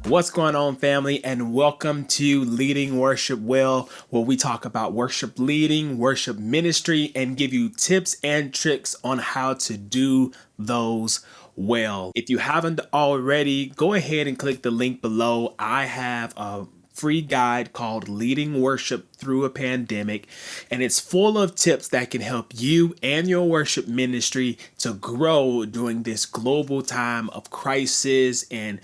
What's going on, family, and welcome to Leading Worship Well, where we talk about worship leading, worship ministry, and give you tips and tricks on how to do those well. If you haven't already, go ahead and click the link below. I have a free guide called Leading Worship Through a Pandemic, and it's full of tips that can help you and your worship ministry to grow during this global time of crisis and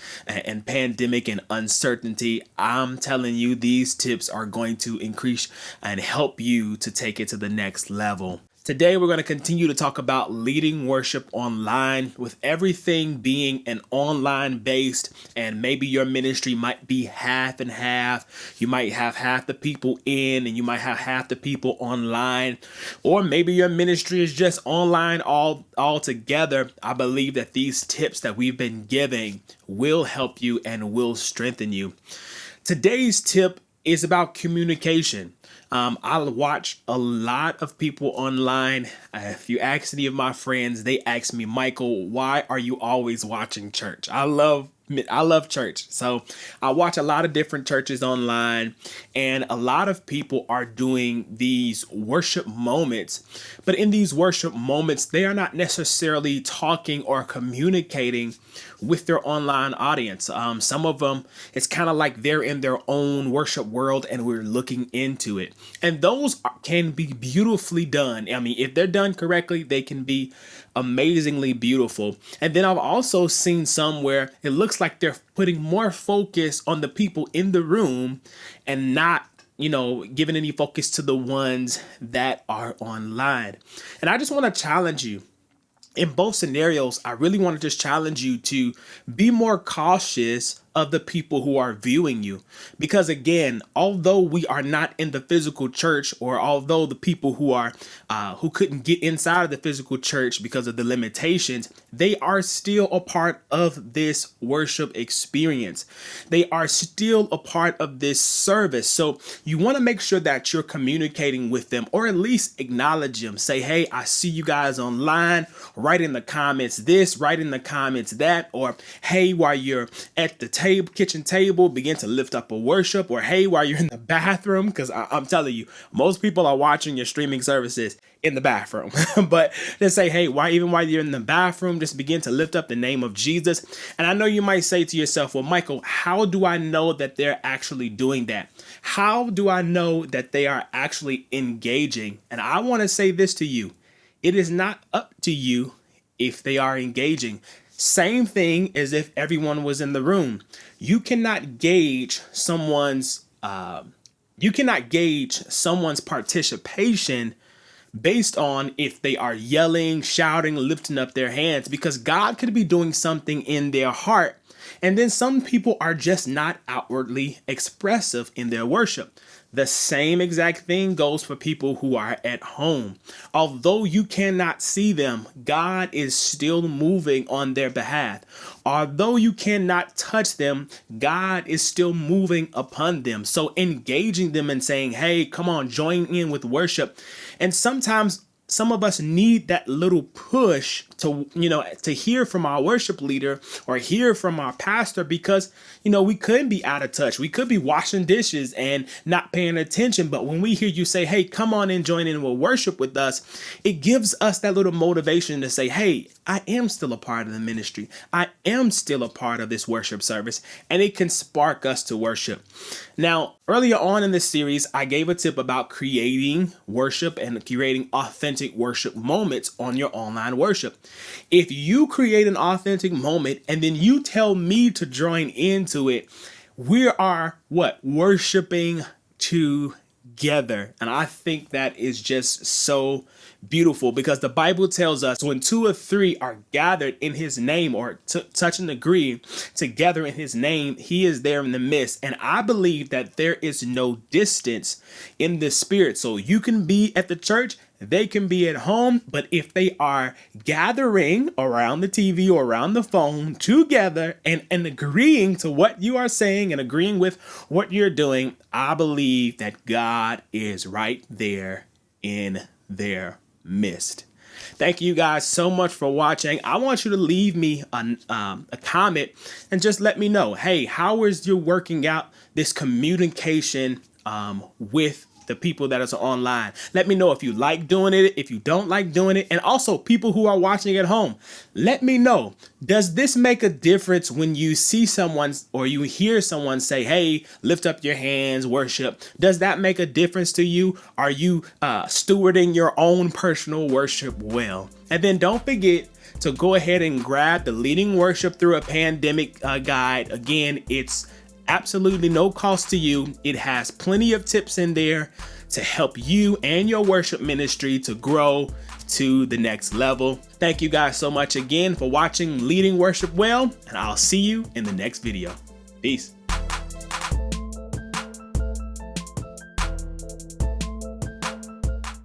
pandemic and uncertainty. I'm telling you, these tips are going to increase and help you to take it to the next level. Today, we're going to continue to talk about leading worship online, with everything being an online based, and maybe your ministry might be half and half. You might have half the people in and you might have half the people online, or maybe your ministry is just online all together. I believe that these tips that we've been giving will help you and will strengthen you. Today's tip is about communication. I watch a lot of people online. If you ask any of my friends, they ask me, Michael, why are you always watching church? I love church. So I watch a lot of different churches online, and a lot of people are doing these worship moments. But in these worship moments, they are not necessarily talking or communicating with their online audience. Some of them, it's kind of like they're in their own worship world and we're looking into it. And those can be beautifully done. I mean, if they're done correctly, they can be amazingly beautiful. And then I've also seen some where it looks like they're putting more focus on the people in the room and not giving any focus to the ones that are online. And I just want to challenge you. In both scenarios, I really want to just challenge you to be more cautious of the people who are viewing you. Because again, although we are not in the physical church, or although the people who couldn't get inside of the physical church because of the limitations, they are still a part of this worship experience. They are still a part of this service. So you want to make sure that you're communicating with them, or at least acknowledge them. Say, hey, I see you guys online. Write in the comments this, write in the comments that, or hey, while you're at the kitchen table, begin to lift up a worship, or hey, while you're in the bathroom, because I'm telling you, most people are watching your streaming services in the bathroom. But just say, hey, while you're in the bathroom, just begin to lift up the name of Jesus. And I know you might say to yourself, well, Michael, how do I know that they're actually doing that? How do I know that they are actually engaging? And I want to say this to you. It is not up to you if they are engaging. Same thing as if everyone was in the room. You cannot gauge someone's participation based on if they are yelling, shouting, lifting up their hands, because God could be doing something in their heart. And then some people are just not outwardly expressive in their worship. The same exact thing goes for people who are at home. Although you cannot see them, God is still moving on their behalf. Although you cannot touch them, God is still moving upon them. So engaging them and saying, hey, come on, join in with worship. And sometimes some of us need that little push to hear from our worship leader or hear from our pastor, because, we could be out of touch. We could be washing dishes and not paying attention. But when we hear you say, hey, come on and join in with worship with us, it gives us that little motivation to say, hey, I am still a part of the ministry. I am still a part of this worship service, and it can spark us to worship. Now, earlier on in this series, I gave a tip about creating worship and creating authentic worship moments on your online worship. If you create an authentic moment and then you tell me to join into it, we are worshiping together. And I think that is just so beautiful, because the Bible tells us when 2 or 3 are gathered in his name, or touch and agree together in his name, he is there in the midst. And I believe that there is no distance in the spirit. So you can be at the church, they can be at home, but if they are gathering around the TV or around the phone together and agreeing to what you are saying and agreeing with what you're doing, I believe that God is right there in their midst. Thank you guys so much for watching. I want you to leave me a comment and just let me know, hey, how is you working out this communication with the people that is online? Let me know if you like doing it, if you don't like doing it, and also people who are watching at home. Let me know, does this make a difference when you see someone or you hear someone say, hey, lift up your hands, worship? Does that make a difference to you? Are you stewarding your own personal worship well? And then don't forget to go ahead and grab the Leading Worship Through a Pandemic guide. Again, it's absolutely no cost to you. It has plenty of tips in there to help you and your worship ministry to grow to the next level. Thank you guys so much again for watching Leading Worship Well, and I'll see you in the next video. Peace.